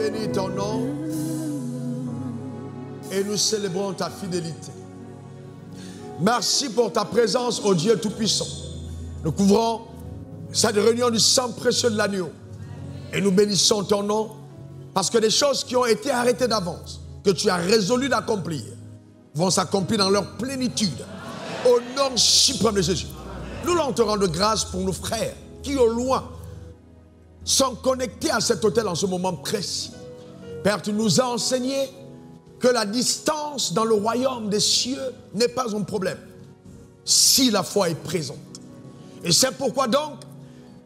bénit ton nom et nous célébrons ta fidélité. Merci pour ta présence, ô Dieu Tout-Puissant. Nous couvrons cette réunion du sang précieux de l'agneau et nous bénissons ton nom parce que des choses qui ont été arrêtées d'avance, que tu as résolu d'accomplir, vont s'accomplir dans leur plénitude. Au nom suprême de Jésus. Nous te rendons grâce pour nos frères qui au loin sont connectés à cet autel en ce moment précis. Père, tu nous as enseigné que la distance dans le royaume des cieux n'est pas un problème si la foi est présente. Et c'est pourquoi donc,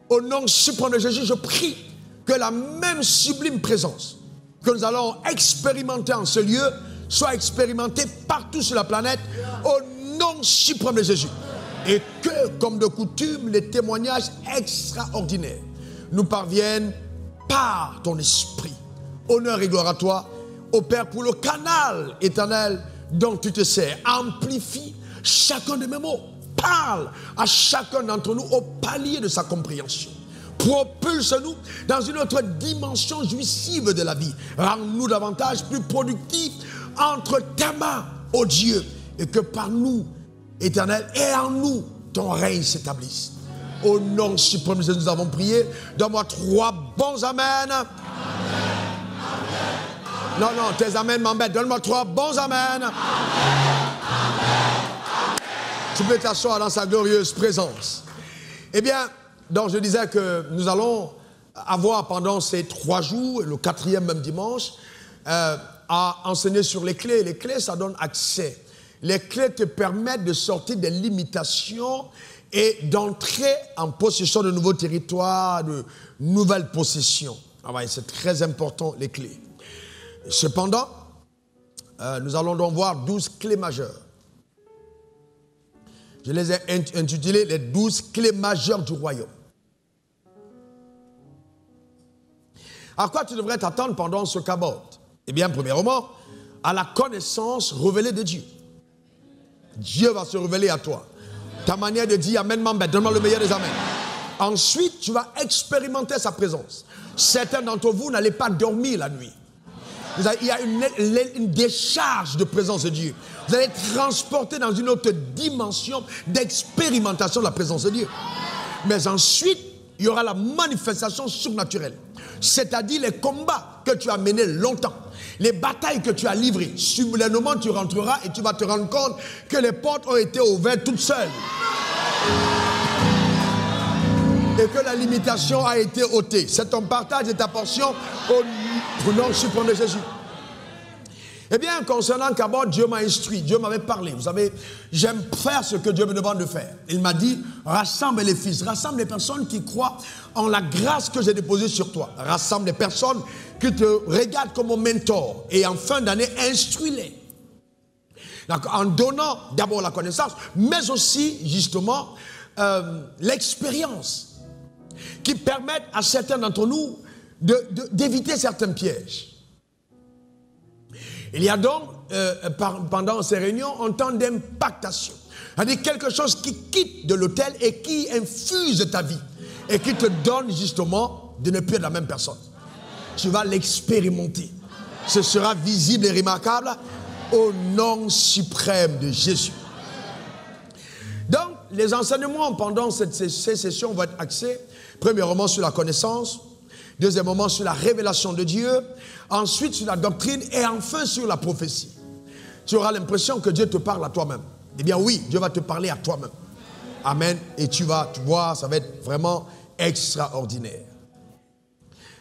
au nom suprême de Jésus, je prie que la même sublime présence que nous allons expérimenter en ce lieu soit expérimentée partout sur la planète au nom suprême de Jésus. Et que, comme de coutume, les témoignages extraordinaires nous parviennent par ton esprit. Honneur et gloire à toi, ô Père, pour le canal éternel dont tu te sers. Amplifie chacun de mes mots. Parle à chacun d'entre nous au palier de sa compréhension. Propulse-nous dans une autre dimension jouissive de la vie. Rends-nous davantage plus productifs entre tes mains, ô Dieu, et que par nous, Éternel, et en nous, ton règne s'établisse. Au nom suprême de Jésus, nous avons prié. Donne-moi 3 bons amen. Amen. Non, tes amens m'embêtent. Donne-moi 3 bons amen. Amen. Tu peux t'asseoir dans sa glorieuse présence. Eh bien, donc je disais que nous allons avoir pendant ces 3 jours, le 4e même dimanche, à enseigner sur les clés. Les clés, ça donne accès. Les clés te permettent de sortir des limitations et d'entrer en possession de nouveaux territoires, de nouvelles possessions. C'est très important, les clés. Cependant, nous allons donc voir 12 clés majeures. Je les ai intitulées les 12 clés majeures du royaume. À quoi tu devrais t'attendre pendant ce cabot? Eh bien, premièrement, à la connaissance révélée de Dieu. Dieu va se révéler à toi. Ta manière de dire amen m'embête, donne-moi le meilleur des amens. Ensuite, tu vas expérimenter sa présence. Certains d'entre vous n'allez pas dormir la nuit. Il y a une décharge de présence de Dieu. Vous allez être transporté dans une autre dimension d'expérimentation de la présence de Dieu. Mais ensuite, il y aura la manifestation surnaturelle. C'est-à-dire les combats que tu as menés longtemps. Les batailles que tu as livrées. Soudainement, tu rentreras et tu vas te rendre compte que les portes ont été ouvertes toutes seules. Et que la limitation a été ôtée. C'est ton partage et ta portion au nom suprême de Jésus. Eh bien, concernant Cabot, Dieu m'a instruit, Dieu m'avait parlé. Vous savez, j'aime faire ce que Dieu me demande de faire. Il m'a dit, rassemble les fils, rassemble les personnes qui croient en la grâce que j'ai déposée sur toi. Rassemble les personnes qui te regardent comme mon mentor. Et en fin d'année, instruis-les. En donnant d'abord la connaissance, mais aussi, justement, l'expérience qui permettent à certains d'entre nous d'éviter certains pièges. Il y a donc, pendant ces réunions, un temps d'impactation. C'est-à-dire quelque chose qui quitte de l'autel et qui infuse ta vie. Et qui te donne justement de ne plus être la même personne. Tu vas l'expérimenter. Ce sera visible et remarquable au nom suprême de Jésus. Donc, les enseignements pendant ces sessions vont être axés, premièrement sur la connaissance, deuxièmement sur la révélation de Dieu, ensuite sur la doctrine et enfin sur la prophétie. Tu auras l'impression que Dieu te parle à toi-même. Eh bien oui, Dieu va te parler à toi-même. Amen. Et tu vas voir, ça va être vraiment extraordinaire.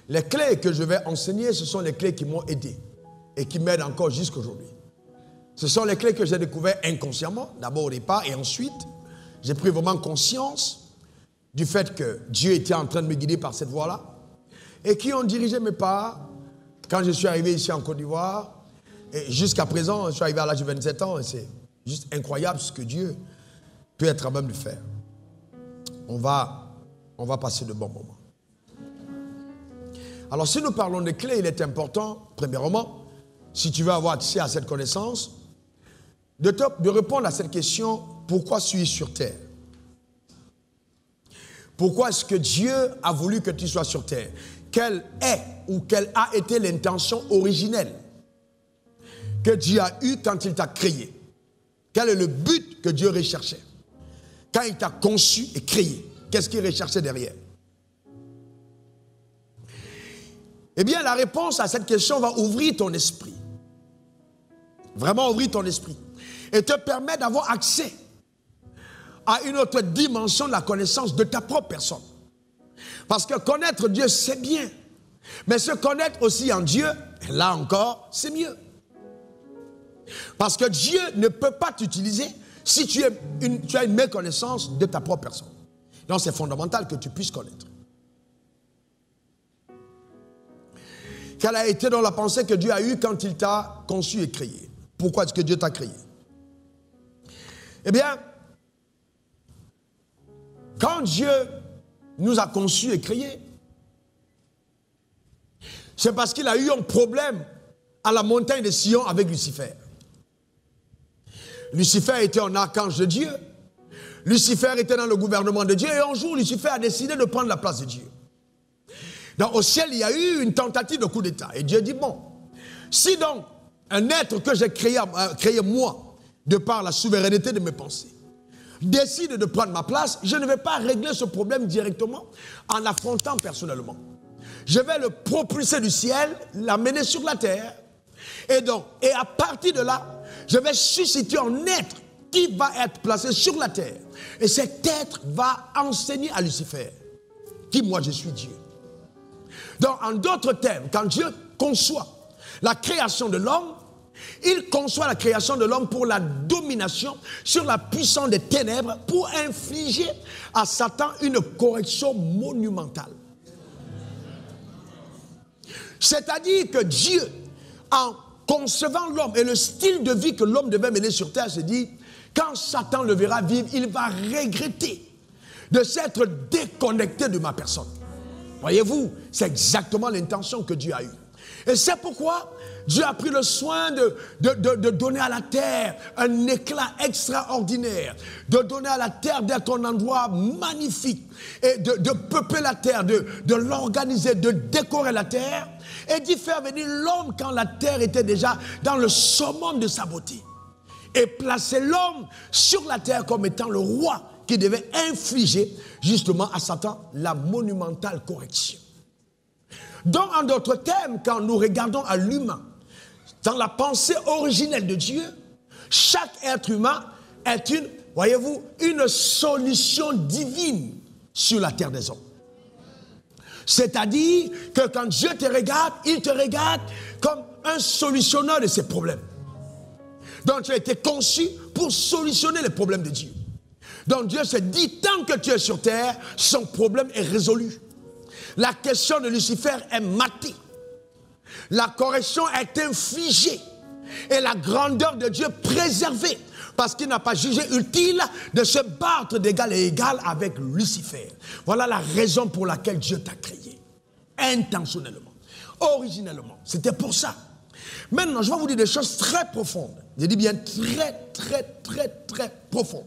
Les clés que je vais enseigner, ce sont les clés qui m'ont aidé et qui m'aident encore jusqu'à aujourd'hui. Ce sont les clés que j'ai découvertes inconsciemment, d'abord au départ, et ensuite, j'ai pris vraiment conscience du fait que Dieu était en train de me guider par cette voie-là et qui ont dirigé mes pas quand je suis arrivé ici en Côte d'Ivoire. Et jusqu'à présent, je suis arrivé à l'âge de 27 ans et c'est juste incroyable ce que Dieu peut être capable de faire. On va passer de bons moments. Alors, si nous parlons des clés, il est important, premièrement, si tu veux avoir accès à cette connaissance, de répondre à cette question, pourquoi suis-je sur terre? Pourquoi est-ce que Dieu a voulu que tu sois sur terre? quelle est ou quelle a été l'intention originelle que Dieu a eue quand il t'a créé. Quel est le but que Dieu recherchait? Quand il t'a conçu et créé, qu'est-ce qu'il recherchait derrière? Eh bien, la réponse à cette question va ouvrir ton esprit. Vraiment ouvrir ton esprit. Et te permettre d'avoir accès à une autre dimension de la connaissance de ta propre personne. Parce que connaître Dieu, c'est bien. Mais se connaître aussi en Dieu, là encore, c'est mieux. Parce que Dieu ne peut pas t'utiliser si tu as une méconnaissance de ta propre personne. Donc c'est fondamental que tu puisses connaître. Quelle a été dans la pensée que Dieu a eue quand il t'a conçu et créé? Pourquoi est-ce que Dieu t'a créé? Eh bien, quand Dieu nous a conçus et créés, c'est parce qu'il a eu un problème à la montagne de Sion avec Lucifer. Lucifer était un archange de Dieu. Lucifer était dans le gouvernement de Dieu. Et un jour, Lucifer a décidé de prendre la place de Dieu. Donc au ciel, il y a eu une tentative de coup d'État. Et Dieu dit, bon, si donc un être que j'ai créé moi, de par la souveraineté de mes pensées, décide de prendre ma place, je ne vais pas régler ce problème directement en l'affrontant personnellement. Je vais le propulser du ciel, l'amener sur la terre. Et à partir de là, je vais susciter un être qui va être placé sur la terre. Et cet être va enseigner à Lucifer qui moi je suis Dieu. Donc en d'autres termes, quand Dieu conçoit la création de l'homme, il conçoit la création de l'homme pour la domination sur la puissance des ténèbres, pour infliger à Satan une correction monumentale. C'est-à-dire que Dieu, en concevant l'homme et le style de vie que l'homme devait mener sur terre, se dit, quand Satan le verra vivre, il va regretter de s'être déconnecté de ma personne. Voyez-vous, c'est exactement l'intention que Dieu a eue. Et c'est pourquoi Dieu a pris le soin de donner à la terre un éclat extraordinaire, de donner à la terre d'être un endroit magnifique, et de peupler la terre, de l'organiser, de décorer la terre, et d'y faire venir l'homme quand la terre était déjà dans le summum de sa beauté. Et placer l'homme sur la terre comme étant le roi qui devait infliger justement à Satan la monumentale correction. Donc, en d'autres termes, quand nous regardons à l'humain, dans la pensée originelle de Dieu, chaque être humain est voyez-vous, une solution divine sur la terre des hommes. C'est-à-dire que quand Dieu te regarde, il te regarde comme un solutionneur de ses problèmes. Donc tu as été conçu pour solutionner les problèmes de Dieu. Donc Dieu se dit, tant que tu es sur terre, son problème est résolu. La question de Lucifer est matée. La correction est infligée. Et la grandeur de Dieu préservée. Parce qu'il n'a pas jugé utile de se battre d'égal à égal avec Lucifer. Voilà la raison pour laquelle Dieu t'a créé. Intentionnellement. Originellement. C'était pour ça. Maintenant, je vais vous dire des choses très profondes. Je dis bien très profondes.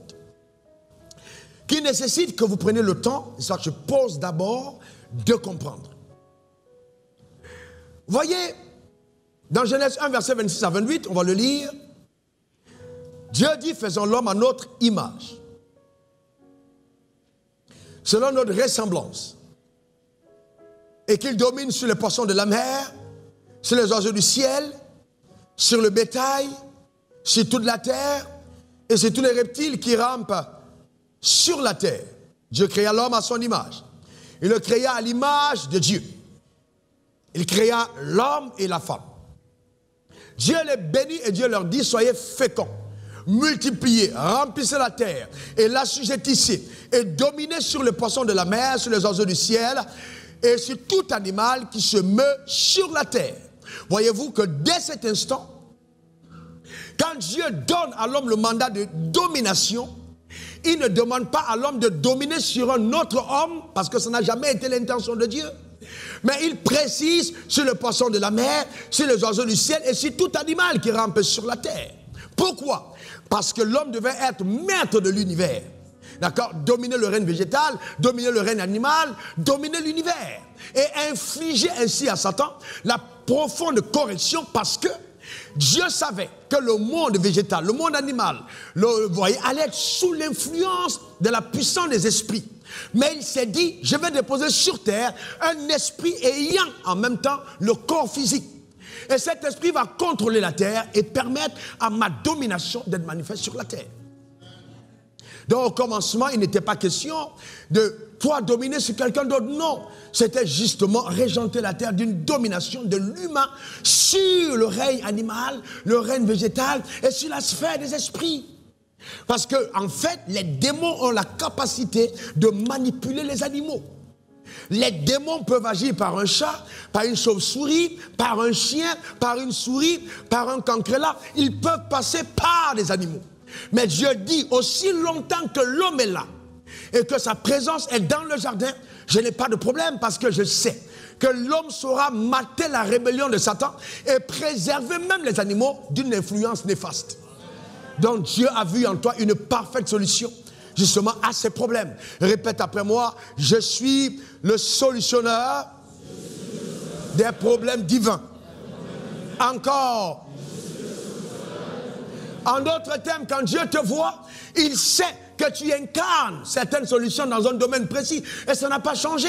Qui nécessitent que vous preniez le temps, et ça je pose d'abord, de comprendre. Voyez, dans Genèse 1, verset 26 à 28, on va le lire. Dieu dit, faisons l'homme à notre image, selon notre ressemblance, et qu'il domine sur les poissons de la mer, sur les oiseaux du ciel, sur le bétail, sur toute la terre, et sur tous les reptiles qui rampent sur la terre. Dieu créa l'homme à son image. Il le créa à l'image de Dieu. Il créa l'homme et la femme. Dieu les bénit et Dieu leur dit, soyez féconds, multipliez, remplissez la terre et l'assujettissez et dominez sur les poissons de la mer, sur les oiseaux du ciel et sur tout animal qui se meut sur la terre. Voyez-vous que dès cet instant, quand Dieu donne à l'homme le mandat de domination, il ne demande pas à l'homme de dominer sur un autre homme, parce que ça n'a jamais été l'intention de Dieu. Mais il précise sur le poisson de la mer, sur les oiseaux du ciel et sur tout animal qui rampe sur la terre. Pourquoi? Parce que l'homme devait être maître de l'univers. D'accord? Dominer le règne végétal, dominer le règne animal, dominer l'univers. Et infliger ainsi à Satan la profonde correction parce que Dieu savait que le monde végétal, le monde animal, vous voyez, allait être sous l'influence de la puissance des esprits. Mais il s'est dit, je vais déposer sur terre un esprit ayant en même temps le corps physique. Et cet esprit va contrôler la terre et permettre à ma domination d'être manifeste sur la terre. Donc au commencement, il n'était pas question de toi dominer sur quelqu'un d'autre. Non, c'était justement régenter la terre d'une domination de l'humain sur le règne animal, le règne végétal et sur la sphère des esprits. Parce que en fait, les démons ont la capacité de manipuler les animaux. Les démons peuvent agir par un chat, par une chauve-souris, par un chien, par une souris, par un cancrélat. Ils peuvent passer par des animaux. Mais Dieu dit, aussi longtemps que l'homme est là et que sa présence est dans le jardin, je n'ai pas de problème parce que je sais que l'homme saura mater la rébellion de Satan et préserver même les animaux d'une influence néfaste. Donc Dieu a vu en toi une parfaite solution justement à ces problèmes. Répète après moi, je suis le solutionneur des problèmes divins. Encore. En d'autres termes, quand Dieu te voit, il sait que tu incarnes certaines solutions dans un domaine précis. Et ça n'a pas changé.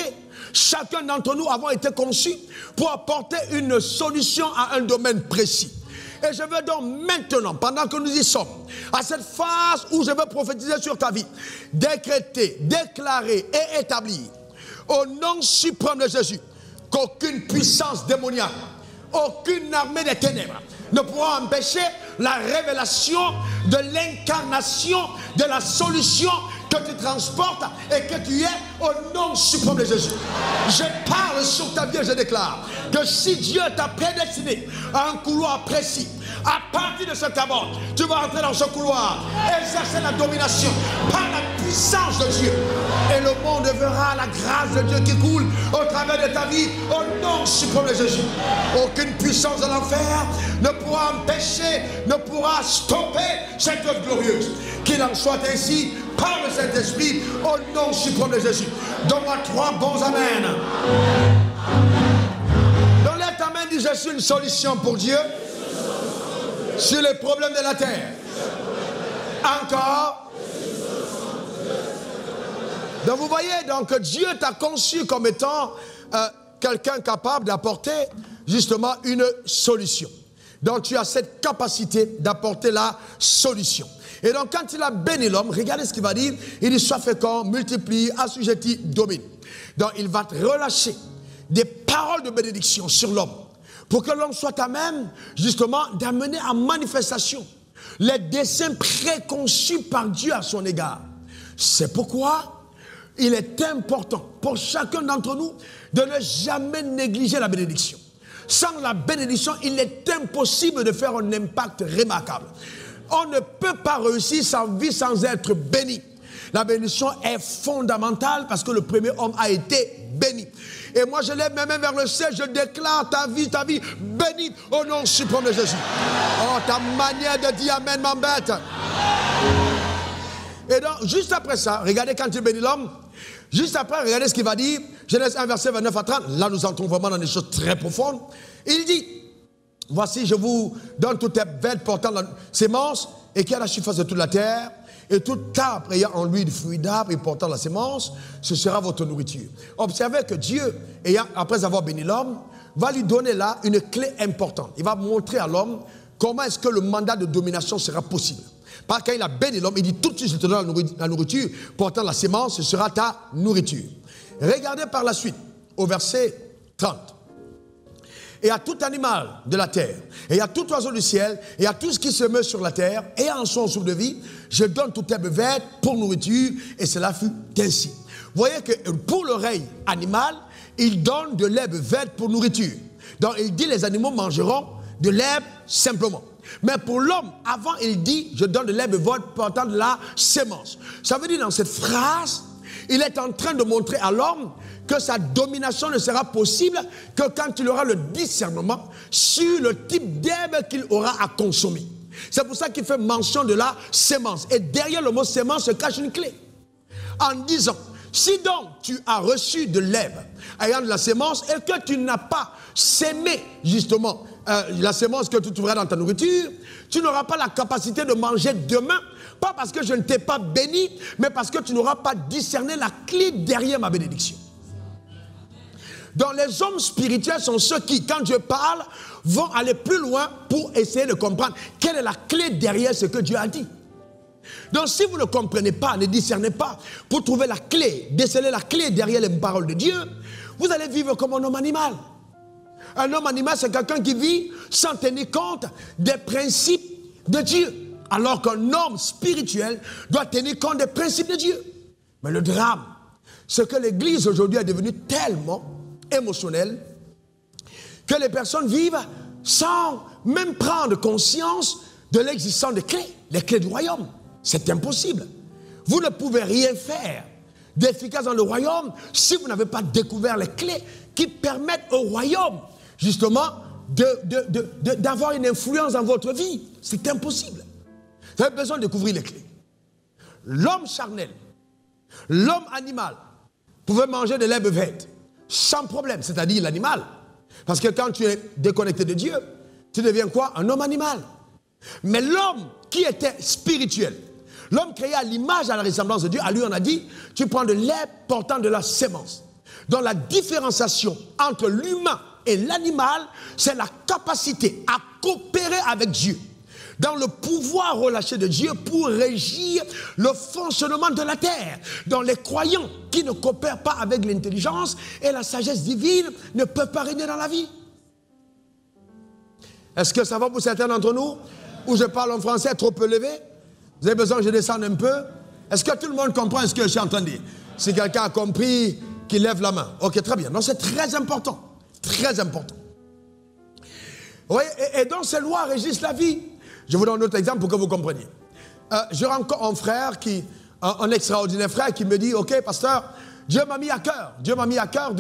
Chacun d'entre nous avons été conçus pour apporter une solution à un domaine précis. Et je veux donc maintenant, pendant que nous y sommes, à cette phase où je veux prophétiser sur ta vie, décréter, déclarer et établir, au nom suprême de Jésus, qu'aucune puissance démoniaque, aucune armée des ténèbres ne pourra empêcher la révélation de l'incarnation de la solution que tu transportes et que tu es au nom suprême de Jésus. Je parle sur ta vie et je déclare que si Dieu t'a prédestiné à un couloir précis, à partir de cet abord, tu vas entrer dans ce couloir, exercer la domination par la puissance de Dieu. Et le monde verra la grâce de Dieu qui coule au travers de ta vie, au nom suprême de Jésus. Aucune puissance de l'enfer ne pourra empêcher, ne pourra stopper cette œuvre glorieuse. Qu'il en soit ainsi par le Saint-Esprit, au nom suprême de Jésus. Donne-moi 3 bons amen. Donc lève ta main, dis je suis une solution pour Dieu sur les problèmes de la terre. Encore. Donc vous voyez, donc Dieu t'a conçu comme étant quelqu'un capable d'apporter justement une solution. Donc tu as cette capacité d'apporter la solution. Et donc quand il a béni l'homme, regardez ce qu'il va dire. Il dit sois fécond, multiplie, assujetti, domine. Donc il va te relâcher des paroles de bénédiction sur l'homme, pour que l'homme soit à même, justement, d'amener en manifestation les desseins préconçus par Dieu à son égard. C'est pourquoi il est important pour chacun d'entre nous de ne jamais négliger la bénédiction. Sans la bénédiction, il est impossible de faire un impact remarquable. On ne peut pas réussir sa vie sans être béni. La bénédiction est fondamentale parce que le premier homme a été béni. Et moi, je lève mes mains vers le ciel, je déclare ta vie bénie au nom suprême de Jésus. Oh, ta manière de dire amen m'embête. Et donc, juste après ça, regardez quand il bénit l'homme, juste après, regardez ce qu'il va dire. Genèse 1, verset 29 à 30. Là, nous entrons vraiment dans des choses très profondes. Il dit, voici, je vous donne toutes les bêtes portant la sémence et qui a la surface de toute la terre. Et tout arbre ayant en lui du fruit d'arbre et portant la sémence, ce sera votre nourriture. Observez que Dieu, après avoir béni l'homme, va lui donner là une clé importante. Il va montrer à l'homme comment est-ce que le mandat de domination sera possible. Parce que quand il a béni l'homme, il dit tout de suite, je te donne la nourriture, portant la sémence, ce sera ta nourriture. Regardez par la suite, au verset 30. Et à tout animal de la terre, et à tout oiseau du ciel, et à tout ce qui se meut sur la terre, et en son souffle de vie, je donne toute herbe verte pour nourriture, et cela fut ainsi. Vous voyez que pour le règne animal, il donne de l'herbe verte pour nourriture. Donc il dit les animaux mangeront de l'herbe simplement. Mais pour l'homme, avant il dit, je donne de l'herbe verte portant de la sémence. Ça veut dire dans cette phrase, il est en train de montrer à l'homme que sa domination ne sera possible que quand il aura le discernement sur le type d'herbe qu'il aura à consommer. C'est pour ça qu'il fait mention de la sémence. Et derrière le mot sémence se cache une clé. en disant, si donc tu as reçu de l'herbe ayant de la sémence et que tu n'as pas sémé justement la sémence que tu trouveras dans ta nourriture, tu n'auras pas la capacité de manger demain, pas parce que je ne t'ai pas béni, mais parce que tu n'auras pas discerné la clé derrière ma bénédiction. Donc les hommes spirituels sont ceux qui, quand Dieu parle, vont aller plus loin pour essayer de comprendre quelle est la clé derrière ce que Dieu a dit. Donc si vous ne comprenez pas, ne discernez pas, pour trouver la clé, déceler la clé derrière les paroles de Dieu, vous allez vivre comme un homme animal. Un homme animal, c'est quelqu'un qui vit sans tenir compte des principes de Dieu. Alors qu'un homme spirituel doit tenir compte des principes de Dieu. Mais le drame, c'est que l'Église aujourd'hui est devenue tellement émotionnelle que les personnes vivent sans même prendre conscience de l'existence des clés, les clés du royaume. C'est impossible. Vous ne pouvez rien faire d'efficace dans le royaume si vous n'avez pas découvert les clés qui permettent au royaume, justement, d'avoir une influence dans votre vie. C'est impossible. Vous avez besoin de découvrir les clés. L'homme charnel, l'homme animal, pouvait manger de l'herbe verte sans problème, c'est-à-dire l'animal. Parce que quand tu es déconnecté de Dieu, tu deviens quoi? Un homme animal. Mais l'homme qui était spirituel, l'homme créé à l'image et à la ressemblance de Dieu, à lui on a dit, tu prends de l'herbe portant de la sémence. Donc la différenciation entre l'humain et l'animal, c'est la capacité à coopérer avec Dieu dans le pouvoir relâché de Dieu pour régir le fonctionnement de la terre. Donc les croyants qui ne coopèrent pas avec l'intelligence et la sagesse divine ne peuvent pas régner dans la vie. Est-ce que ça va pour certains d'entre nous? Ou je parle en français trop élevé? Vous avez besoin que je descende un peu? Est-ce que tout le monde comprend ce que je suis en train de dire? Si quelqu'un a compris, qu'il lève la main. Ok, très bien. Donc c'est très important. Très important. Oui, et donc ces lois régissent la vie. Je vous donne un autre exemple pour que vous compreniez. Je rencontre un frère, un extraordinaire frère qui me dit, ok, pasteur, Dieu m'a mis à cœur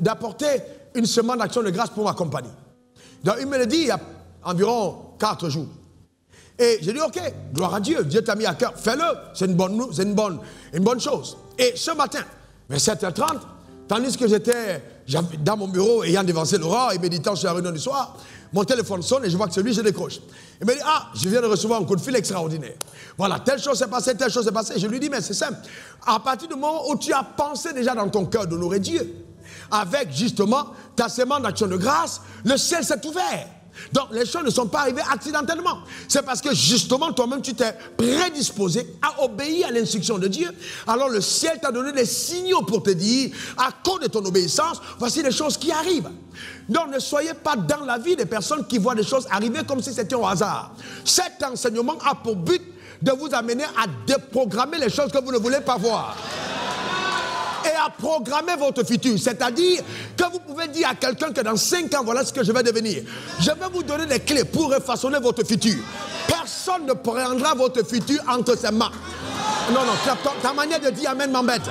d'apporter une semaine d'action de grâce pour ma compagnie. Donc il me le dit il y a environ 4 jours. Et j'ai dit, ok, gloire à Dieu, Dieu t'a mis à cœur, fais-le, c'est une bonne chose. Et ce matin, vers 7h30, tandis que j'étais dans mon bureau ayant dévancé l'aurore et méditant sur la réunion du soir, mon téléphone sonne et je vois que c'est lui, je décroche. Il me dit, ah, je viens de recevoir un coup de fil extraordinaire. Voilà, telle chose s'est passée, telle chose s'est passée. Je lui dis, mais c'est simple. À partir du moment où tu as pensé déjà dans ton cœur d'honorer Dieu, avec justement ta semaine d'action de grâce, le ciel s'est ouvert. Donc les choses ne sont pas arrivées accidentellement. C'est parce que justement toi-même tu t'es prédisposé à obéir à l'instruction de Dieu. Alors le ciel t'a donné des signaux pour te dire, à cause de ton obéissance, voici les choses qui arrivent. Donc ne soyez pas dans la vie des personnes qui voient des choses arriver comme si c'était au hasard. Cet enseignement a pour but de vous amener à déprogrammer les choses que vous ne voulez pas voir. Et à programmer votre futur. C'est-à-dire que vous pouvez dire à quelqu'un que dans 5 ans, voilà ce que je vais devenir. Je vais vous donner des clés pour refaçonner votre futur. Personne ne prendra votre futur entre ses mains. Non, ta manière de dire amen m'embête.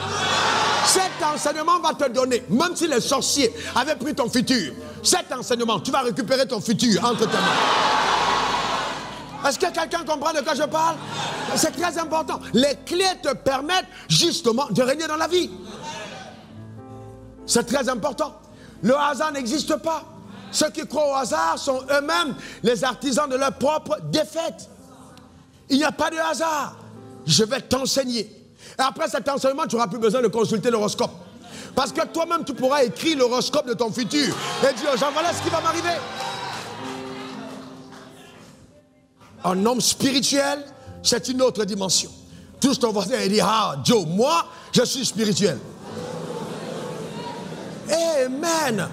Cet enseignement va te donner, même si les sorciers avaient pris ton futur, cet enseignement, tu vas récupérer ton futur entre tes mains. Est-ce que quelqu'un comprend de quoi je parle? C'est très important. Les clés te permettent justement de régner dans la vie. C'est très important. Le hasard n'existe pas. Ceux qui croient au hasard sont eux-mêmes les artisans de leur propre défaite. Il n'y a pas de hasard. Je vais t'enseigner. Et après cet enseignement, tu n'auras plus besoin de consulter l'horoscope. Parce que toi-même, tu pourras écrire l'horoscope de ton futur et dire aux gens, voilà ce qui va m'arriver. Un homme spirituel, c'est une autre dimension. Tous ton voisin et dit, ah Joe, moi, je suis spirituel. Amen.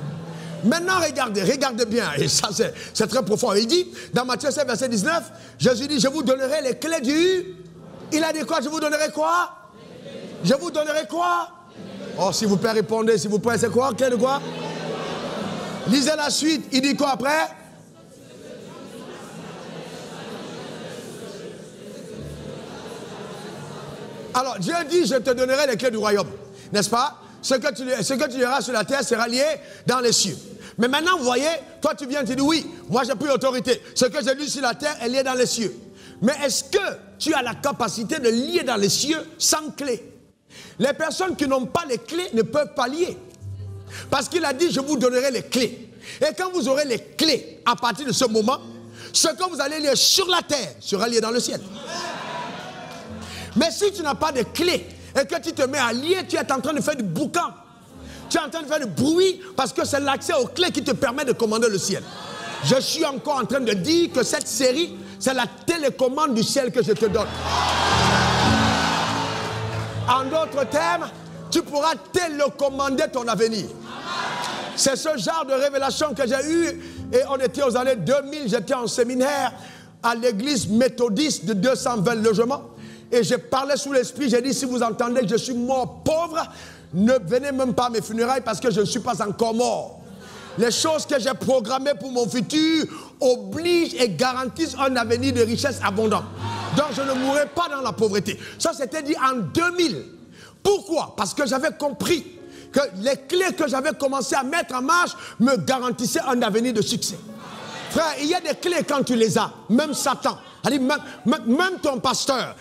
Maintenant, regardez bien, et ça c'est très profond. Il dit, dans Matthieu 7, verset 19, Jésus dit, je vous donnerai les clés du... Il a dit quoi? Je vous donnerai quoi? Je vous donnerai quoi? Oh, s'il vous plaît, répondez, s'il vous plaît, c'est quoi? Clé de quoi? Lisez la suite, il dit quoi après? Alors, Dieu dit, je te donnerai les clés du royaume. N'est-ce pas? Ce que tu verras sur la terre sera lié dans les cieux. Mais maintenant, vous voyez, toi tu viens, tu dis, oui, moi j'ai plus l'autorité. Ce que j'ai lu sur la terre est lié dans les cieux. Mais est-ce que tu as la capacité de lier dans les cieux sans clé? Les personnes qui n'ont pas les clés ne peuvent pas lier. Parce qu'il a dit, je vous donnerai les clés. Et quand vous aurez les clés, à partir de ce moment, ce que vous allez lier sur la terre sera lié dans le ciel. Mais si tu n'as pas de clés et que tu te mets à lier, tu es en train de faire du boucan. Tu es en train de faire du bruit parce que c'est l'accès aux clés qui te permet de commander le ciel. Je suis encore en train de dire que cette série, c'est la télécommande du ciel que je te donne. En d'autres termes, tu pourras télécommander ton avenir. C'est ce genre de révélation que j'ai eue. Et on était aux années 2000, j'étais en séminaire à l'église méthodiste de 220 logements. Et j'ai parlé sous l'esprit, j'ai dit, si vous entendez que je suis mort pauvre, ne venez même pas à mes funérailles parce que je ne suis pas encore mort. Les choses que j'ai programmées pour mon futur obligent et garantissent un avenir de richesse abondante. Donc je ne mourrai pas dans la pauvreté. Ça c'était dit en 2000. Pourquoi? Parce que j'avais compris que les clés que j'avais commencé à mettre en marche me garantissaient un avenir de succès. Frère, il y a des clés quand tu les as. Même Satan, même ton pasteur,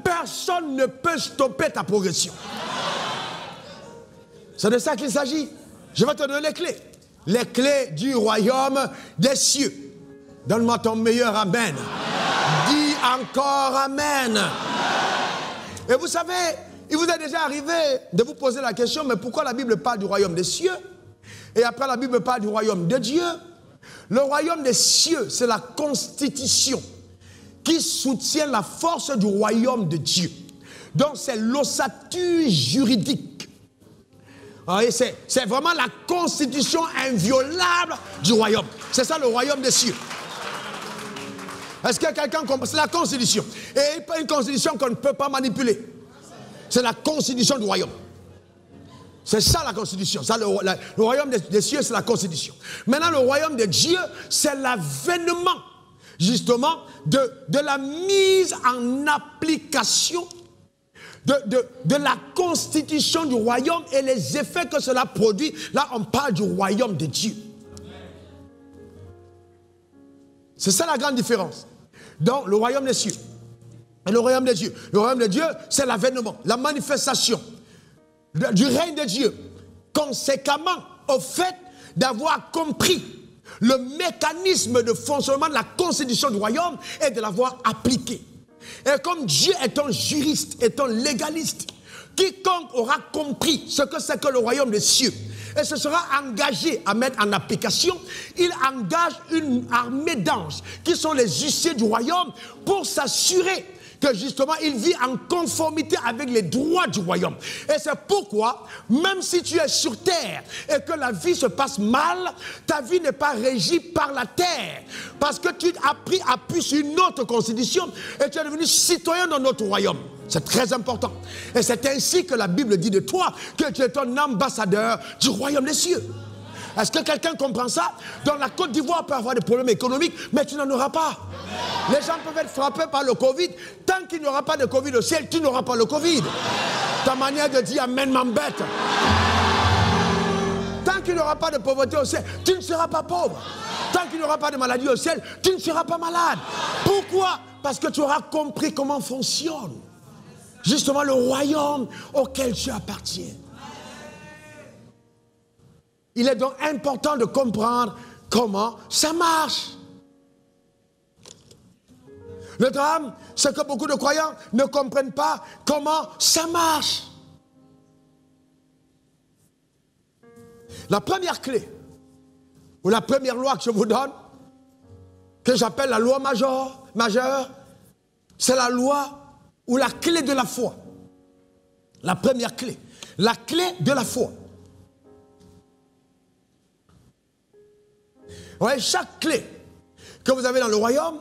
personne ne peut stopper ta progression. C'est de ça qu'il s'agit. Je vais te donner les clés. Les clés du royaume des cieux. Donne-moi ton meilleur amen. Dis encore amen. Et vous savez, il vous est déjà arrivé de vous poser la question, mais pourquoi la Bible parle du royaume des cieux? Et après la Bible parle du royaume de Dieu. Le royaume des cieux, c'est la constitution qui soutient la force du royaume de Dieu. Donc c'est l'ossature juridique. C'est vraiment la constitution inviolable du royaume. C'est ça le royaume des cieux. Est-ce que quelqu'un comprend? C'est la constitution. Et pas une constitution qu'on ne peut pas manipuler. C'est la constitution du royaume. C'est ça la constitution. Ça, le royaume des cieux, c'est la constitution. Maintenant, le royaume de Dieu, c'est l'avènement, justement, de la mise en application de la constitution du royaume et les effets que cela produit. Là, on parle du royaume de Dieu. C'est ça la grande différence. Donc, le royaume des cieux et le royaume de Dieu. Le royaume de Dieu, c'est l'avènement, la manifestation du règne de Dieu. Conséquemment, au fait d'avoir compris le mécanisme de fonctionnement de la constitution du royaume et de l'avoir appliqué. Et comme Dieu est un juriste, est un légaliste, quiconque aura compris ce que c'est que le royaume des cieux et se sera engagé à mettre en application, il engage une armée d'anges qui sont les huissiers du royaume pour s'assurer que justement il vit en conformité avec les droits du royaume. Et c'est pourquoi, même si tu es sur terre et que la vie se passe mal, ta vie n'est pas régie par la terre. Parce que tu as pris appui sur une autre constitution et tu es devenu citoyen dans notre royaume. C'est très important. Et c'est ainsi que la Bible dit de toi que tu es un ambassadeur du royaume des cieux. Est-ce que quelqu'un comprend ça? Dans la Côte d'Ivoire peut avoir des problèmes économiques, mais tu n'en auras pas. Les gens peuvent être frappés par le Covid. Tant qu'il n'y aura pas de Covid au ciel, tu n'auras pas le Covid. Ta manière de dire amen m'embête. Tant qu'il n'y aura pas de pauvreté au ciel, tu ne seras pas pauvre. Tant qu'il n'y aura pas de maladie au ciel, tu ne seras pas malade. Pourquoi? Parce que tu auras compris comment fonctionne justement le royaume auquel tu appartiens. Il est donc important de comprendre comment ça marche. Le drame, c'est que beaucoup de croyants ne comprennent pas comment ça marche. La première clé, ou la première loi que je vous donne, que j'appelle la loi majeure, c'est la loi ou la clé de la foi. La première clé, la clé de la foi. Ouais, chaque clé que vous avez dans le royaume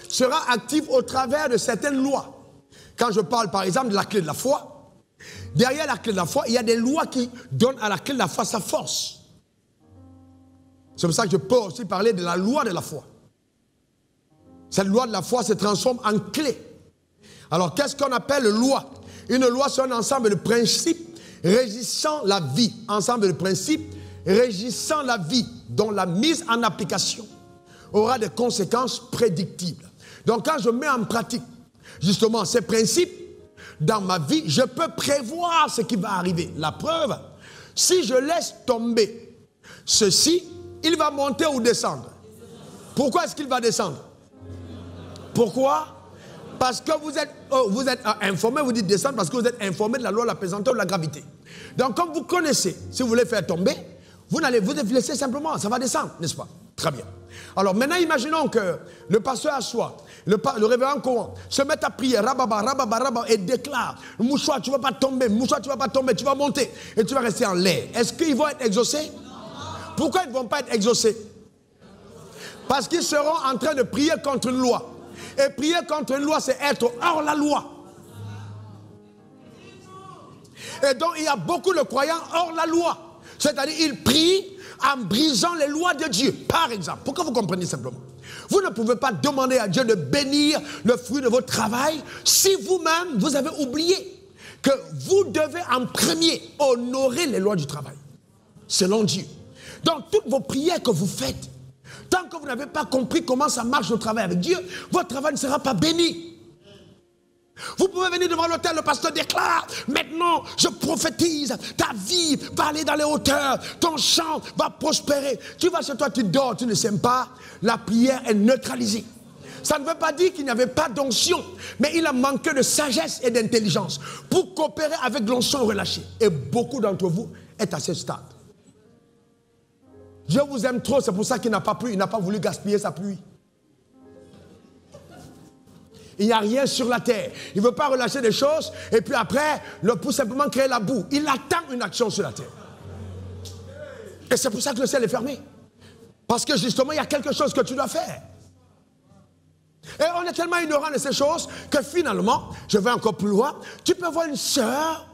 sera active au travers de certaines lois. Quand je parle par exemple de la clé de la foi, derrière la clé de la foi, il y a des lois qui donnent à la clé de la foi sa force. C'est pour ça que je peux aussi parler de la loi de la foi. Cette loi de la foi se transforme en clé. Alors qu'est-ce qu'on appelle loi? Une loi, c'est un ensemble de principes régissant la vie. Ensemble de principes régissant la vie, dont la mise en application aura des conséquences prédictibles. Donc quand je mets en pratique justement ces principes, dans ma vie, je peux prévoir ce qui va arriver. La preuve, si je laisse tomber ceci, il va monter ou descendre. Pourquoi est-ce qu'il va descendre? Pourquoi? Parce que vous êtes informé, vous dites descendre, parce que vous êtes informé de la loi de la pesanteur, de la gravité. Donc, comme vous connaissez, si vous voulez faire tomber, vous laissez simplement, ça va descendre, n'est-ce pas? Très bien. Alors maintenant, imaginons que le pasteur Assois, le révérend Coran, se met à prier, rababa, rababa, rababa, et déclare, mouchoir, tu ne vas pas tomber, mouchoir, tu ne vas pas tomber, tu vas monter, et tu vas rester en l'air. Est-ce qu'ils vont être exaucés? Pourquoi ils ne vont pas être exaucés? Parce qu'ils seront en train de prier contre une loi. Et prier contre une loi, c'est être hors la loi. Et donc, il y a beaucoup de croyants hors la loi. C'est-à-dire, ils prient en brisant les lois de Dieu. Par exemple, pour que vous compreniez simplement. Vous ne pouvez pas demander à Dieu de bénir le fruit de votre travail si vous-même, vous avez oublié que vous devez en premier honorer les lois du travail. Selon Dieu. Donc, toutes vos prières que vous faites, tant que vous n'avez pas compris comment ça marche le travail avec Dieu, votre travail ne sera pas béni. Vous pouvez venir devant l'autel, le pasteur déclare, maintenant je prophétise, ta vie va aller dans les hauteurs, ton chant va prospérer. Tu vas chez toi, tu dors, tu ne sèmes pas, la prière est neutralisée. Ça ne veut pas dire qu'il n'y avait pas d'onction, mais il a manqué de sagesse et d'intelligence pour coopérer avec l'onction relâchée. Et beaucoup d'entre vous êtes à ce stade. Dieu vous aime trop, c'est pour ça qu'il n'a pas plu, il n'a pas voulu gaspiller sa pluie. Il n'y a rien sur la terre. Il ne veut pas relâcher des choses et puis après, pour simplement créer la boue. Il attend une action sur la terre. Et c'est pour ça que le ciel est fermé. Parce que justement, il y a quelque chose que tu dois faire. Et on est tellement ignorant de ces choses que finalement, je vais encore plus loin, tu peux voir une sœur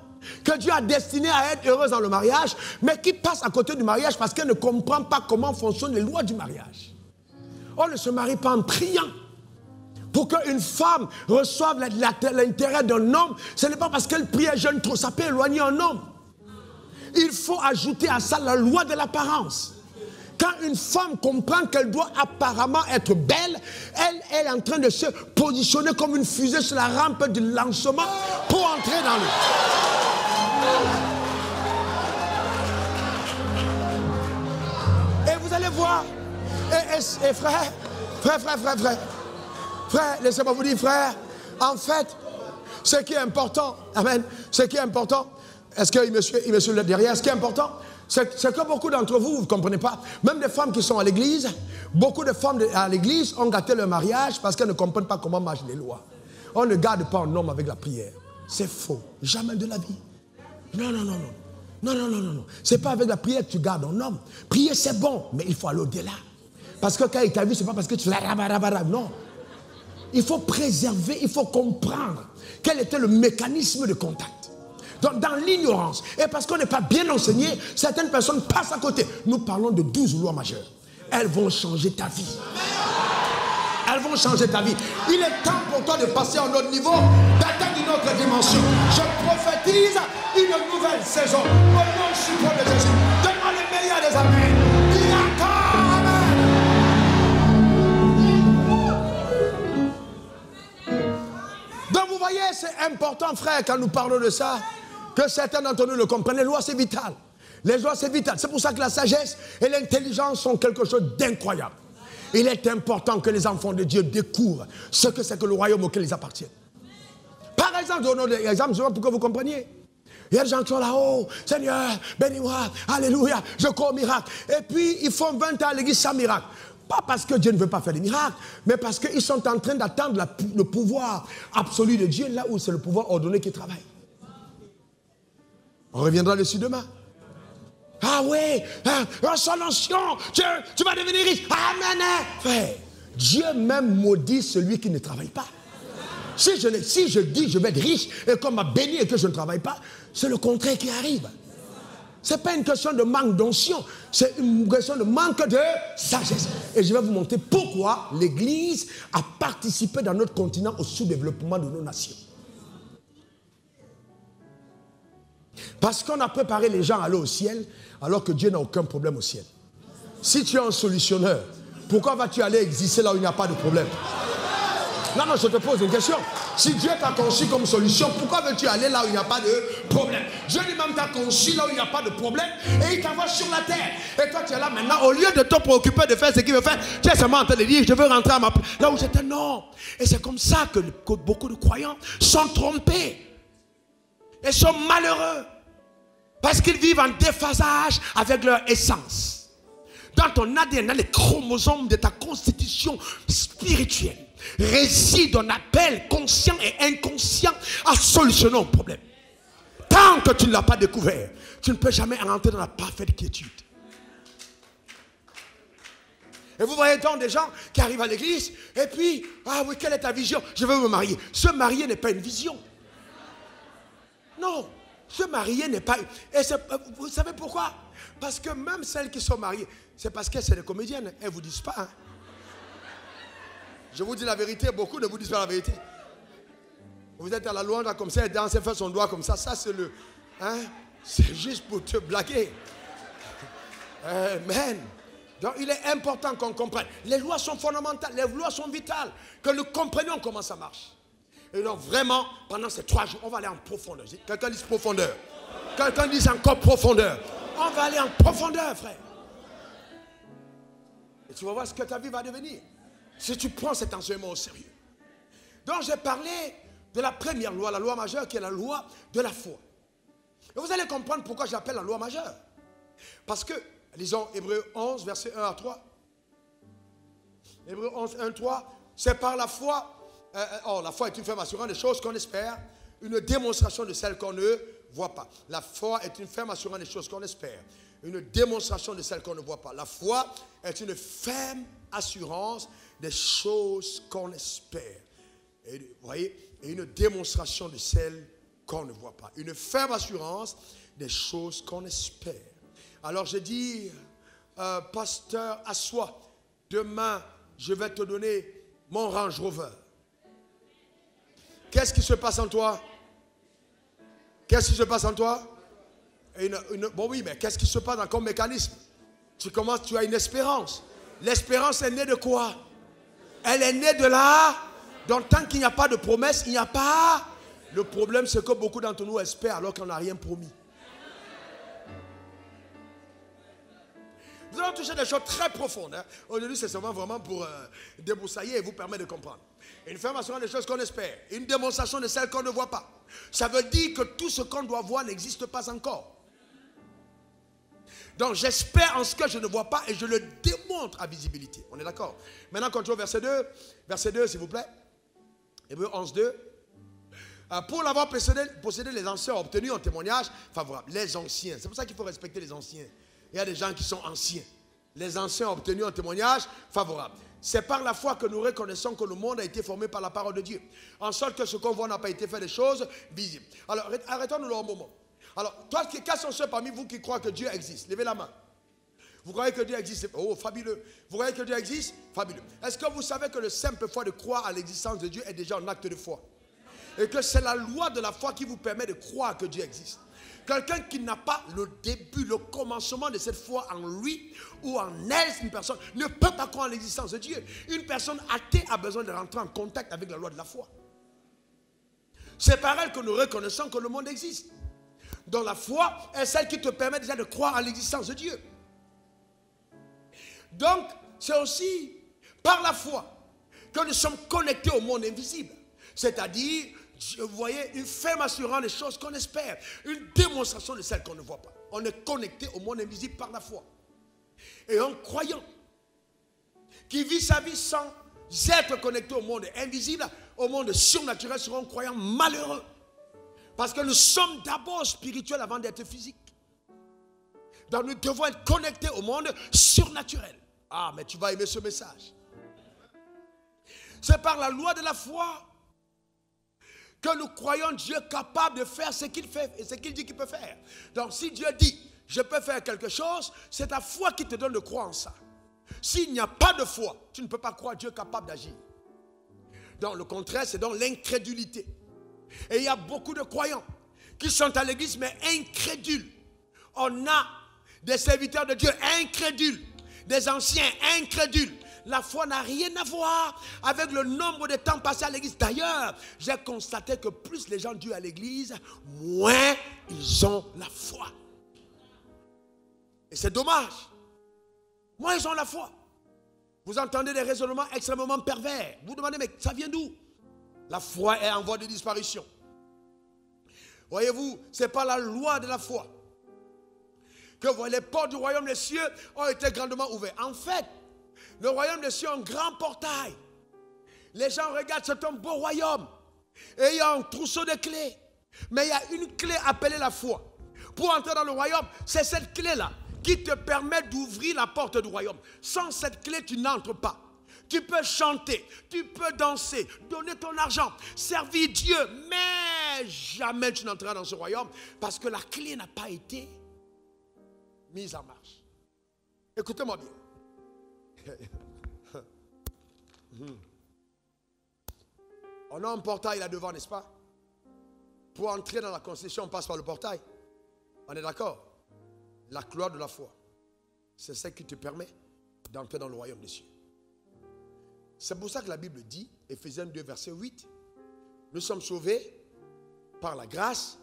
que Dieu a destinée à être heureuse dans le mariage, mais qui passe à côté du mariage parce qu'elle ne comprend pas comment fonctionnent les lois du mariage. On ne se marie pas en priant. Pour qu'une femme reçoive l'intérêt d'un homme, ce n'est pas parce qu'elle prie et jeûne trop, ça peut éloigner un homme. Il faut ajouter à ça la loi de l'apparence. Quand une femme comprend qu'elle doit apparemment être belle, elle est en train de se positionner comme une fusée sur la rampe du lancement pour entrer dans le... Et vous allez voir, et frère, laissez-moi vous dire, frère, en fait, ce qui est important, amen, ce qui est important, est-ce qu'il me suit derrière, ce qui est important, c'est que beaucoup d'entre vous, vous ne comprenez pas, même des femmes qui sont à l'église, beaucoup de femmes à l'église ont gâté leur mariage parce qu'elles ne comprennent pas comment marchent les lois. On ne garde pas un homme avec la prière. C'est faux. Jamais de la vie. Non. Non. C'est pas avec la prière que tu gardes un homme. Prier, c'est bon, mais il faut aller au-delà. Parce que quand il t'a vu, c'est pas parce que tu fais non. Il faut préserver, il faut comprendre quel était le mécanisme de contact. Donc, dans l'ignorance, et parce qu'on n'est pas bien enseigné, certaines personnes passent à côté. Nous parlons de 12 lois majeures. Elles vont changer ta vie. Elles vont changer ta vie. Il est temps pour toi de passer à un autre niveau, d'atteindre une autre dimension. Je prophétise une nouvelle saison. Au nom suprême de Jésus. Donne-moi les meilleurs des amis. Dis encore amen. Donc vous voyez, c'est important, frère, quand nous parlons de ça, que certains d'entre nous le comprennent. Les lois, c'est vital. Les lois, c'est vital. C'est pour ça que la sagesse et l'intelligence sont quelque chose d'incroyable. Il est important que les enfants de Dieu découvrent ce que c'est que le royaume auquel ils appartiennent. Par exemple, je donne des exemples pour que vous compreniez. Il y a des gens qui sont là-haut, Seigneur, bénis-moi, alléluia, je crois au miracle. Et puis, ils font 20 ans à l'église sans miracle. Pas parce que Dieu ne veut pas faire des miracles, mais parce qu'ils sont en train d'attendre le pouvoir absolu de Dieu, là où c'est le pouvoir ordonné qui travaille. On reviendra dessus demain. Ah oui, reçois l'onction, tu vas devenir riche. Amen. Frère, Dieu même maudit celui qui ne travaille pas. Si je dis je vais être riche et qu'on m'a béni et que je ne travaille pas, c'est le contraire qui arrive. Ce n'est pas une question de manque d'onction, c'est une question de manque de sagesse. Et je vais vous montrer pourquoi l'Église a participé dans notre continent au sous-développement de nos nations. Parce qu'on a préparé les gens à aller au ciel, alors que Dieu n'a aucun problème au ciel. Si tu es un solutionneur, pourquoi vas-tu aller exister là où il n'y a pas de problème? Non, non, je te pose une question. Si Dieu t'a conçu comme solution, pourquoi veux-tu aller là où il n'y a pas de problème? Dieu lui-même t'a conçu là où il n'y a pas de problème et il t'envoie sur la terre. Et toi, tu es là maintenant, au lieu de te préoccuper de faire ce qu'il veut faire, tu es seulement en train de dire, je veux rentrer à là où j'étais. Non. Et c'est comme ça que beaucoup de croyants sont trompés et sont malheureux parce qu'ils vivent en déphasage avec leur essence. Dans ton ADN, dans les chromosomes de ta constitution spirituelle, réside un appel conscient et inconscient à solutionner un problème. Tant que tu ne l'as pas découvert, tu ne peux jamais rentrer dans la parfaite quiétude. Et vous voyez donc des gens qui arrivent à l'église et puis, ah oui, quelle est ta vision? Je veux me marier. Se marier n'est pas une vision. Non, se marier n'est pas... Et vous savez pourquoi? Parce que même celles qui sont mariées, c'est parce qu'elles sont des comédiennes. Elles ne vous disent pas. Hein. Je vous dis la vérité, beaucoup ne vous disent pas la vérité. Vous êtes à la louange comme ça, elle danse, elle fait son doigt comme ça. Ça, c'est le... Hein, c'est juste pour te blaguer. Amen. Donc, il est important qu'on comprenne. Les lois sont fondamentales, les lois sont vitales. Que nous comprenions comment ça marche. Et donc, vraiment, pendant ces 3 jours, on va aller en profondeur. Quelqu'un dit profondeur. Quelqu'un dit encore profondeur. On va aller en profondeur, frère. Et tu vas voir ce que ta vie va devenir. Si tu prends cet enseignement au sérieux. Donc, j'ai parlé de la première loi, la loi majeure, qui est la loi de la foi. Et vous allez comprendre pourquoi j'appelle la loi majeure. Parce que, lisons Hébreux 11, versets 1 à 3. Hébreux 11, 1, 3. C'est par la foi. La foi est une ferme assurance des choses qu'on espère, une démonstration de celles qu'on ne voit pas. La foi est une ferme assurance des choses qu'on espère, une démonstration de celles qu'on ne voit pas. La foi est une ferme assurance des choses qu'on espère. Et, vous voyez, et une démonstration de celles qu'on ne voit pas. Une ferme assurance des choses qu'on espère. Alors je dis, pasteur, assois, demain je vais te donner mon Range Rover. Qu'est-ce qui se passe en toi? Qu'est-ce qui se passe en toi? Bon oui, mais qu'est-ce qui se passe dans ton mécanisme? Tu as une espérance. L'espérance est née de quoi? Elle est née de là. Donc tant qu'il n'y a pas de promesse, il n'y a pas. Le problème, c'est que beaucoup d'entre nous espèrent alors qu'on n'a rien promis. Nous allons toucher des choses très profondes. Hein. Aujourd'hui, c'est seulement vraiment pour débroussailler et vous permettre de comprendre. Une ferme assurance des choses qu'on espère. Une démonstration de celles qu'on ne voit pas. Ça veut dire que tout ce qu'on doit voir n'existe pas encore. Donc, j'espère en ce que je ne vois pas et je le démontre à visibilité. On est d'accord? Maintenant, continuons au verset 2. Verset 2, s'il vous plaît. Hébreux 11, 2. Pour l'avoir possédé, les anciens ont obtenu un témoignage favorable. Les anciens. C'est pour ça qu'il faut respecter les anciens. Il y a des gens qui sont anciens. Les anciens ont obtenu un témoignage favorable. C'est par la foi que nous reconnaissons que le monde a été formé par la parole de Dieu. En sorte que ce qu'on voit n'a pas été fait des choses visibles. Alors, arrêtons-nous là un moment. Alors, quels sont ceux parmi vous qui croient que Dieu existe? Levez la main. Vous croyez que Dieu existe? Oh, fabuleux. Vous croyez que Dieu existe? Fabuleux. Est-ce que vous savez que le simple fait de croire à l'existence de Dieu est déjà un acte de foi? Et que c'est la loi de la foi qui vous permet de croire que Dieu existe. Quelqu'un qui n'a pas le début, le commencement de cette foi en lui ou en elle, une personne ne peut pas croire en l'existence de Dieu. Une personne athée a besoin de rentrer en contact avec la loi de la foi. C'est par elle que nous reconnaissons que le monde existe. Donc la foi est celle qui te permet déjà de croire en l'existence de Dieu. Donc c'est aussi par la foi que nous sommes connectés au monde invisible. C'est-à-dire, vous voyez, une ferme assurance des choses qu'on espère. Une démonstration de celles qu'on ne voit pas. On est connecté au monde invisible par la foi. Et un croyant qui vit sa vie sans être connecté au monde invisible, au monde surnaturel, sera un croyant malheureux. Parce que nous sommes d'abord spirituels avant d'être physiques. Donc nous devons être connectés au monde surnaturel. Ah, mais tu vas aimer ce message. C'est par la loi de la foi que nous croyons Dieu capable de faire ce qu'il fait et ce qu'il dit qu'il peut faire. Donc si Dieu dit, je peux faire quelque chose, c'est ta foi qui te donne de croire en ça. S'il n'y a pas de foi, tu ne peux pas croire Dieu capable d'agir. Donc le contraire, c'est donc l'incrédulité. Et il y a beaucoup de croyants qui sont à l'église mais incrédules. On a des serviteurs de Dieu incrédules, des anciens incrédules. la foi n'a rien à voir avec le nombre de temps passé à l'église. D'ailleurs, j'ai constaté que plus les gens durent à l'église, moins ils ont la foi. Et c'est dommage. Moins ils ont la foi. Vous entendez des raisonnements extrêmement pervers. Vous vous demandez, mais ça vient d'où? La foi est en voie de disparition. Voyez-vous, ce n'est pas la loi de la foi. Que les portes du royaume des cieux ont été grandement ouvertes. En fait, le royaume des cieux est un grand portail. Les gens regardent, c'est un beau royaume. Et il y a un trousseau de clés. Mais il y a une clé appelée la foi. Pour entrer dans le royaume, c'est cette clé-là qui te permet d'ouvrir la porte du royaume. Sans cette clé, tu n'entres pas. Tu peux chanter, tu peux danser, donner ton argent, servir Dieu, mais jamais tu n'entreras dans ce royaume parce que la clé n'a pas été mise en marche. Écoutez-moi bien. On a un portail là devant, n'est-ce pas? Pour entrer dans la concession, on passe par le portail. On est d'accord? La gloire de la foi, c'est ce qui te permet d'entrer dans le royaume des cieux. C'est pour ça que la Bible dit, Éphésiens 2, verset 8, nous sommes sauvés par la grâce,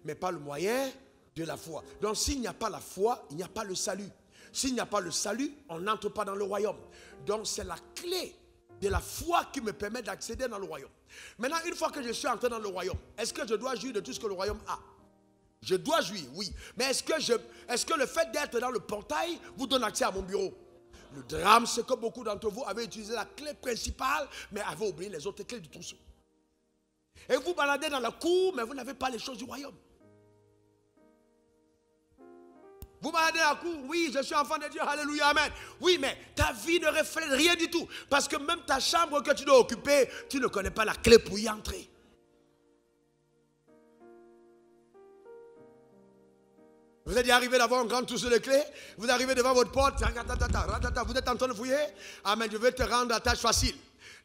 mais par le moyen de la foi. Donc s'il n'y a pas la foi, il n'y a pas le salut. S'il n'y a pas le salut, on n'entre pas dans le royaume. Donc c'est la clé de la foi qui me permet d'accéder dans le royaume. Maintenant, une fois que je suis entré dans le royaume, est-ce que je dois jouir de tout ce que le royaume a? Je dois jouir, oui. Mais est-ce que le fait d'être dans le portail vous donne accès à mon bureau? Le drame, c'est que beaucoup d'entre vous avaient utilisé la clé principale, mais avaient oublié les autres clés du trousseau. Et vous baladez dans la cour, mais vous n'avez pas les choses du royaume. Vous baladez dans la cour, oui, je suis enfant de Dieu, alléluia, amen. Oui, mais ta vie ne reflète rien du tout. Parce que même ta chambre que tu dois occuper, tu ne connais pas la clé pour y entrer. Vous êtes arrivé d'avoir un grand trousseau de clés, vous arrivez devant votre porte, vous êtes en train de fouiller. Amen, je vais te rendre la tâche facile.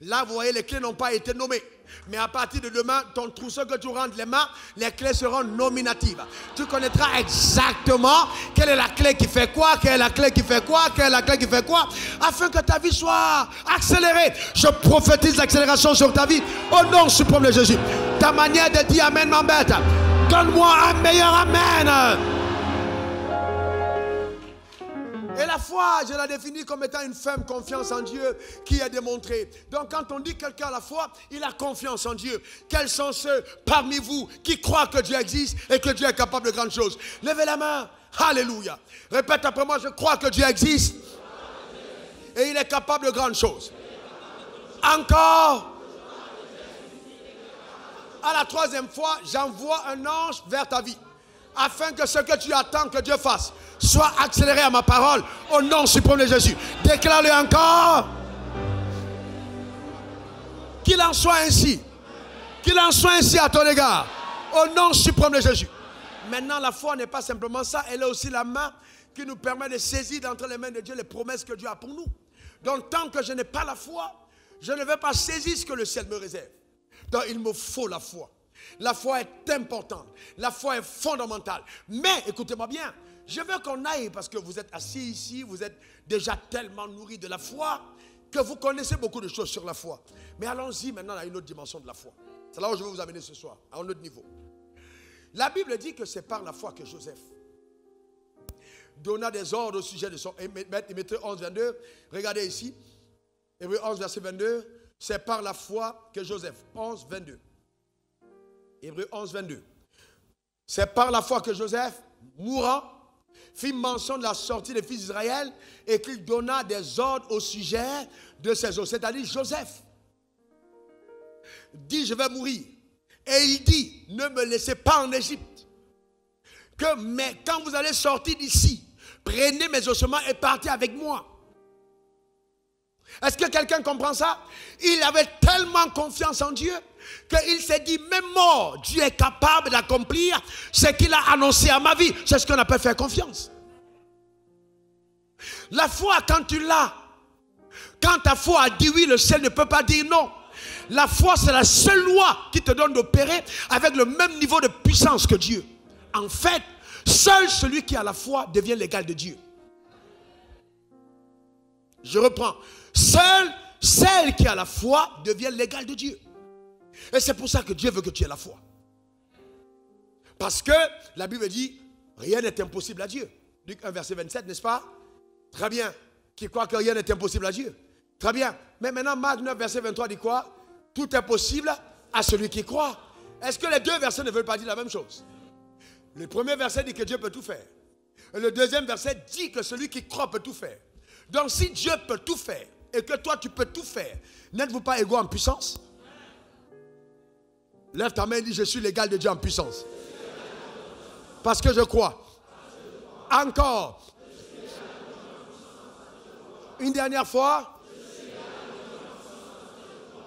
Là, vous voyez, les clés n'ont pas été nommées. Mais à partir de demain, ton trousseau que tu rentres les mains, les clés seront nominatives. Tu connaîtras exactement quelle est la clé qui fait quoi, quelle est la clé qui fait quoi, quelle est la clé qui fait quoi, afin que ta vie soit accélérée. Je prophétise l'accélération sur ta vie au nom suprême de Jésus. Ta manière de dire amen m'embête. Donne-moi un meilleur amen. Et la foi, je la définis comme étant une ferme confiance en Dieu qui est démontrée. Donc quand on dit quelqu'un a la foi, il a confiance en Dieu. Quels sont ceux parmi vous qui croient que Dieu existe et que Dieu est capable de grandes choses? Levez la main. Alléluia. Répète après moi, je crois que Dieu existe et il est capable de grandes choses. Encore. À la troisième fois, j'envoie un ange vers ta vie, afin que ce que tu attends que Dieu fasse soit accéléré à ma parole, au nom suprême de Jésus. Déclare-le encore. Qu'il en soit ainsi. Qu'il en soit ainsi à ton égard, au nom suprême de Jésus. Maintenant, la foi n'est pas simplement ça, elle est aussi la main qui nous permet de saisir d'entre les mains de Dieu les promesses que Dieu a pour nous. Donc tant que je n'ai pas la foi, je ne vais pas saisir ce que le ciel me réserve. Donc il me faut la foi. La foi est importante. La foi est fondamentale. Mais, écoutez-moi bien, je veux qu'on aille, parce que vous êtes assis ici, vous êtes déjà tellement nourris de la foi, que vous connaissez beaucoup de choses sur la foi. Mais allons-y maintenant à une autre dimension de la foi. C'est là où je vais vous amener ce soir, à un autre niveau. La Bible dit que c'est par la foi que Joseph donna des ordres au sujet de son... Hébreux 11, 22, regardez ici. Hébreux 11, verset 22, c'est par la foi que Joseph... 11, 22. Hébreux 11, 22. C'est par la foi que Joseph, mourant, fit mention de la sortie des fils d'Israël et qu'il donna des ordres au sujet de ses os. C'est-à-dire Joseph dit je vais mourir. Et il dit ne me laissez pas en Égypte. Mais quand vous allez sortir d'ici, prenez mes ossements et partez avec moi. Est-ce que quelqu'un comprend ça? Il avait tellement confiance en Dieu qu'il s'est dit, même mort, Dieu est capable d'accomplir ce qu'il a annoncé à ma vie. C'est ce qu'on appelle faire confiance. La foi, quand tu l'as, quand ta foi a dit oui, le ciel ne peut pas dire non. La foi, c'est la seule loi qui te donne d'opérer avec le même niveau de puissance que Dieu. En fait, seul celui qui a la foi devient l'égal de Dieu. Je reprends. Seule celle qui a la foi devient l'égale de Dieu. Et c'est pour ça que Dieu veut que tu aies la foi. Parce que la Bible dit, rien n'est impossible à Dieu. Luc 1, verset 27, n'est-ce pas? Très bien. Qui croit que rien n'est impossible à Dieu? Très bien. Mais maintenant, Marc 9, verset 23 dit quoi? Tout est possible à celui qui croit. Est-ce que les deux versets ne veulent pas dire la même chose? Le premier verset dit que Dieu peut tout faire. Et le deuxième verset dit que celui qui croit peut tout faire. Donc si Dieu peut tout faire et que toi tu peux tout faire, n'êtes-vous pas égaux en puissance? Lève ta main et dis, je suis l'égal de Dieu en puissance. Parce que je crois. Encore. Une dernière fois.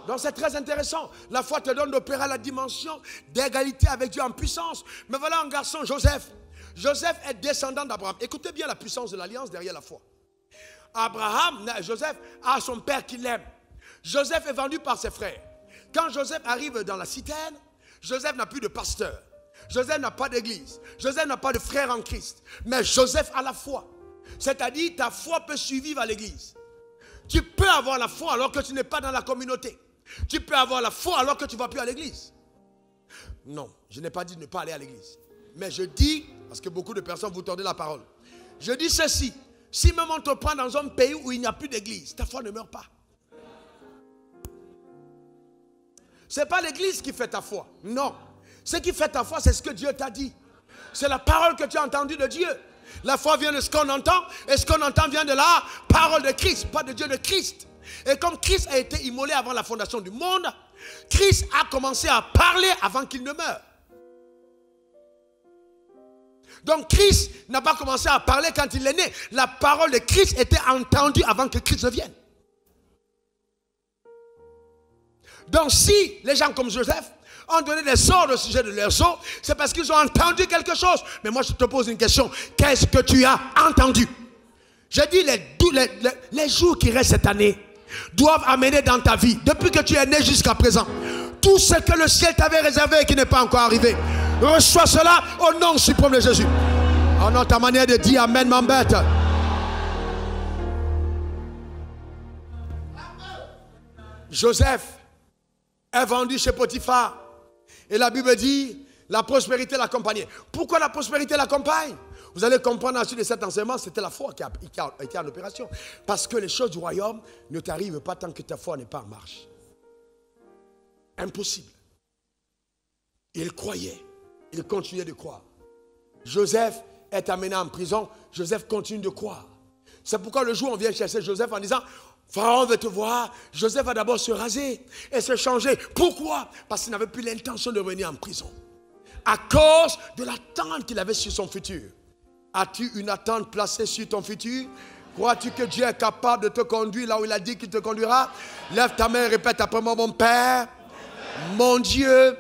Donc c'est très intéressant. La foi te donne d'opérer à la dimension d'égalité avec Dieu en puissance. Mais voilà un garçon, Joseph. Joseph est descendant d'Abraham. Écoutez bien la puissance de l'alliance derrière la foi. Joseph a son père qui l'aime. Joseph est vendu par ses frères. Quand Joseph arrive dans la citerne, Joseph n'a plus de pasteur. Joseph n'a pas d'église. Joseph n'a pas de frère en Christ. Mais Joseph a la foi. C'est-à-dire ta foi peut survivre à l'église. Tu peux avoir la foi alors que tu n'es pas dans la communauté. Tu peux avoir la foi alors que tu ne vas plus à l'église. Non, je n'ai pas dit de ne pas aller à l'église. Mais je dis, parce que beaucoup de personnes vous tordez la parole. Je dis ceci. Si même on te prend dans un pays où il n'y a plus d'église, ta foi ne meurt pas. Ce n'est pas l'église qui fait ta foi. Non. Ce qui fait ta foi, c'est ce que Dieu t'a dit. C'est la parole que tu as entendue de Dieu. La foi vient de ce qu'on entend. Et ce qu'on entend vient de la parole de Christ. Pas de Dieu, de Christ. Et comme Christ a été immolé avant la fondation du monde, Christ a commencé à parler avant qu'il ne meure. Donc Christ n'a pas commencé à parler quand il est né. La parole de Christ était entendue avant que Christ ne vienne. Donc si les gens comme Joseph ont donné des ordres au sujet de leurs os, c'est parce qu'ils ont entendu quelque chose. Mais moi je te pose une question. Qu'est-ce que tu as entendu? Je dis les jours qui restent cette année doivent amener dans ta vie, depuis que tu es né jusqu'à présent, tout ce que le ciel t'avait réservé et qui n'est pas encore arrivé. Reçois cela au nom suprême de Jésus. En notre manière de dire Amen, m'embête. Joseph est vendu chez Potiphar. Et la Bible dit, la prospérité l'accompagnait. Pourquoi la prospérité l'accompagne? Vous allez comprendre ensuite de cet enseignement, c'était la foi qui a été en opération. Parce que les choses du royaume ne t'arrivent pas tant que ta foi n'est pas en marche. Impossible. Il croyait. Il continuait de croire. Joseph est amené en prison. Joseph continue de croire. C'est pourquoi le jour où on vient chercher Joseph en disant, Pharaon veut te voir. Joseph va d'abord se raser et se changer. Pourquoi? Parce qu'il n'avait plus l'intention de revenir en prison. À cause de l'attente qu'il avait sur son futur. As-tu une attente placée sur ton futur? Crois-tu que Dieu est capable de te conduire là où il a dit qu'il te conduira? Lève ta main et répète après moi, mon Père, mon Dieu,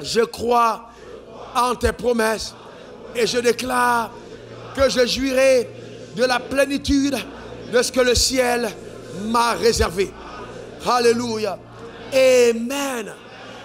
je crois en tes promesses et je déclare que je jouirai de la plénitude de ce que le ciel m'a réservé. Alléluia. Amen.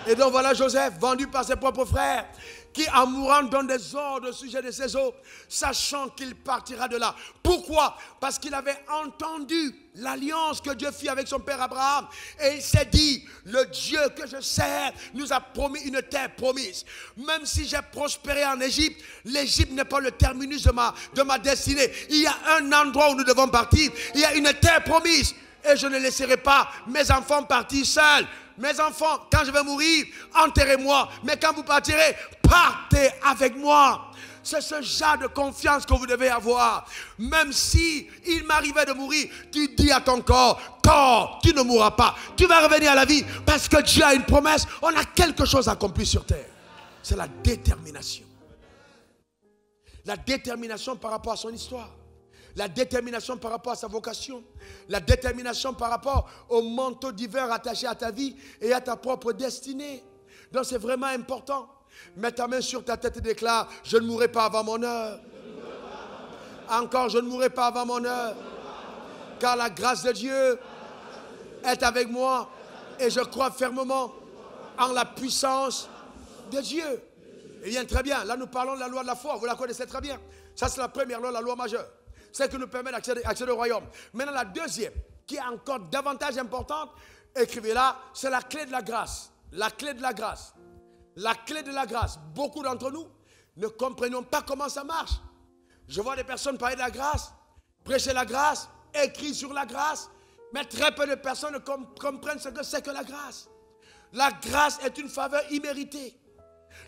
Et donc voilà Joseph, vendu par ses propres frères, qui en mourant donne des ordres au sujet de ses os, sachant qu'il partira de là. Pourquoi? Parce qu'il avait entendu l'alliance que Dieu fit avec son père Abraham. Et il s'est dit, le Dieu que je sers nous a promis une terre promise. Même si j'ai prospéré en Égypte, l'Égypte n'est pas le terminus de ma destinée. Il y a un endroit où nous devons partir. Il y a une terre promise. Et je ne laisserai pas mes enfants partir seuls. Mes enfants, quand je vais mourir, enterrez-moi. Mais quand vous partirez, partez avec moi. C'est ce genre de confiance que vous devez avoir. Même si il m'arrivait de mourir, tu dis à ton corps, tu ne mourras pas. Tu vas revenir à la vie parce que Dieu a une promesse. On a quelque chose accompli sur terre. C'est la détermination. La détermination par rapport à son histoire. La détermination par rapport à sa vocation. La détermination par rapport au manteau divin rattaché à ta vie et à ta propre destinée. Donc c'est vraiment important. Mets ta main sur ta tête et déclare, je ne mourrai pas avant mon heure. Encore, je ne mourrai pas avant mon heure. Car la grâce de Dieu est avec moi. Et je crois fermement en la puissance de Dieu. Eh bien, très bien. Là, nous parlons de la loi de la foi. Vous la connaissez très bien. Ça, c'est la première loi, la loi majeure. celle qui nous permet d'accéder au royaume. Maintenant, la deuxième, qui est encore davantage importante, écrivez-la, c'est la clé de la grâce. La clé de la grâce. La clé de la grâce. Beaucoup d'entre nous ne comprenons pas comment ça marche. Je vois des personnes parler de la grâce, prêcher la grâce, écrire sur la grâce, mais très peu de personnes ne comprennent ce que c'est que la grâce. La grâce est une faveur imméritée.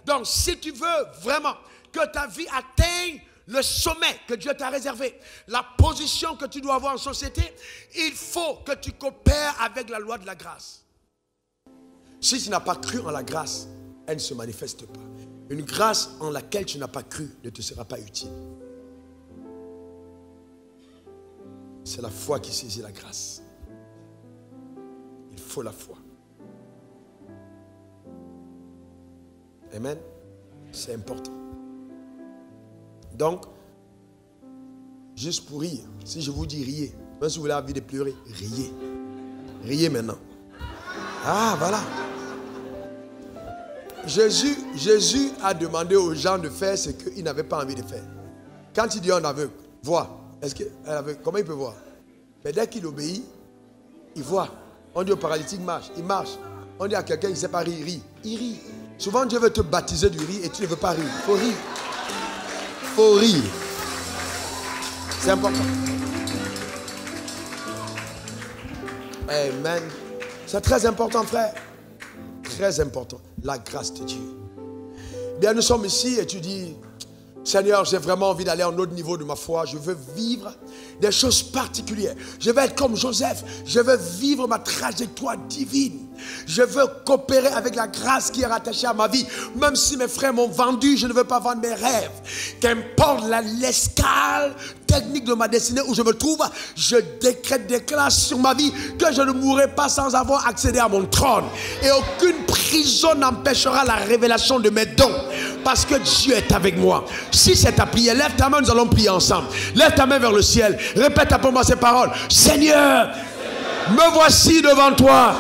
Donc, si tu veux vraiment que ta vie atteigne le sommet que Dieu t'a réservé, la position que tu dois avoir en société, il faut que tu coopères avec la loi de la grâce. Si tu n'as pas cru en la grâce, elle ne se manifeste pas. Une grâce en laquelle tu n'as pas cru ne te sera pas utile. C'est la foi qui saisit la grâce. Il faut la foi. Amen. C'est important. Donc, juste pour rire, si je vous dis riez, même si vous avez envie de pleurer, riez. Riez maintenant. Ah, voilà. Jésus a demandé aux gens de faire ce qu'ils n'avaient pas envie de faire. Quand il dit un aveugle, vois. Comment il peut voir? Mais dès qu'il obéit, il voit. On dit au paralytique, marche, il marche. On dit à quelqu'un qui ne sait pas rire, il rit. Souvent Dieu veut te baptiser du rire et tu ne veux pas rire. Il faut rire. Il faut rire. C'est important. Amen. C'est très important, frère. Très important. La grâce de Dieu. Bien, nous sommes ici et tu dis, Seigneur, j'ai vraiment envie d'aller à un autre niveau de ma foi. Je veux vivre des choses particulières. Je veux être comme Joseph. Je veux vivre ma trajectoire divine. Je veux coopérer avec la grâce qui est rattachée à ma vie. Même si mes frères m'ont vendu, je ne veux pas vendre mes rêves. Qu'importe l'escale technique de ma destinée où je me trouve, je déclare sur ma vie que je ne mourrai pas sans avoir accédé à mon trône. Et aucune prison n'empêchera la révélation de mes dons. Parce que Dieu est avec moi. Si c'est ta prière, lève ta main, nous allons prier ensemble. Lève ta main vers le ciel. Répète après moi ces paroles. Seigneur, me voici devant toi.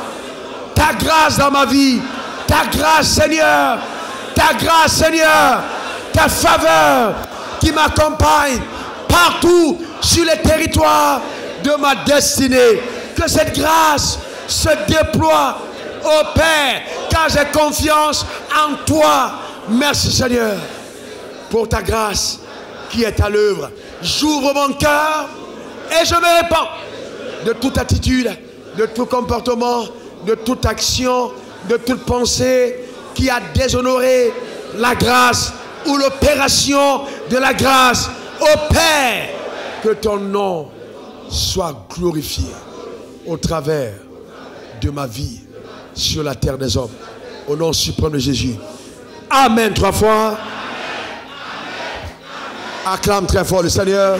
Ta grâce dans ma vie. Ta grâce, Seigneur. Ta grâce, Seigneur. Ta faveur qui m'accompagne partout sur les territoires de ma destinée. Que cette grâce se déploie au Père, car j'ai confiance en toi. Merci Seigneur pour ta grâce qui est à l'œuvre. J'ouvre mon cœur et je me répands de toute attitude, de tout comportement, de toute action, de toute pensée qui a déshonoré la grâce ou l'opération de la grâce. Au Père, que ton nom soit glorifié au travers de ma vie sur la terre des hommes. Au nom suprême de Jésus. Amen 3 fois. Acclame très fort le Seigneur.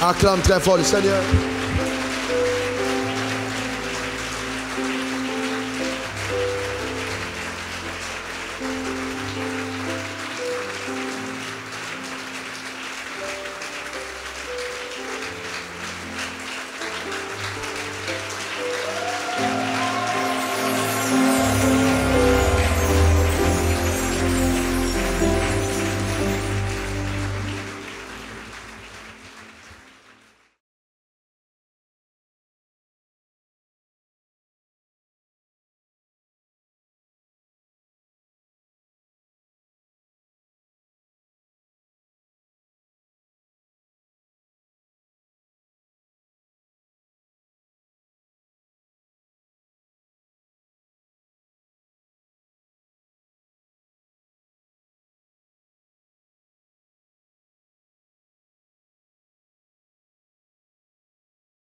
Acclame très fort le Seigneur.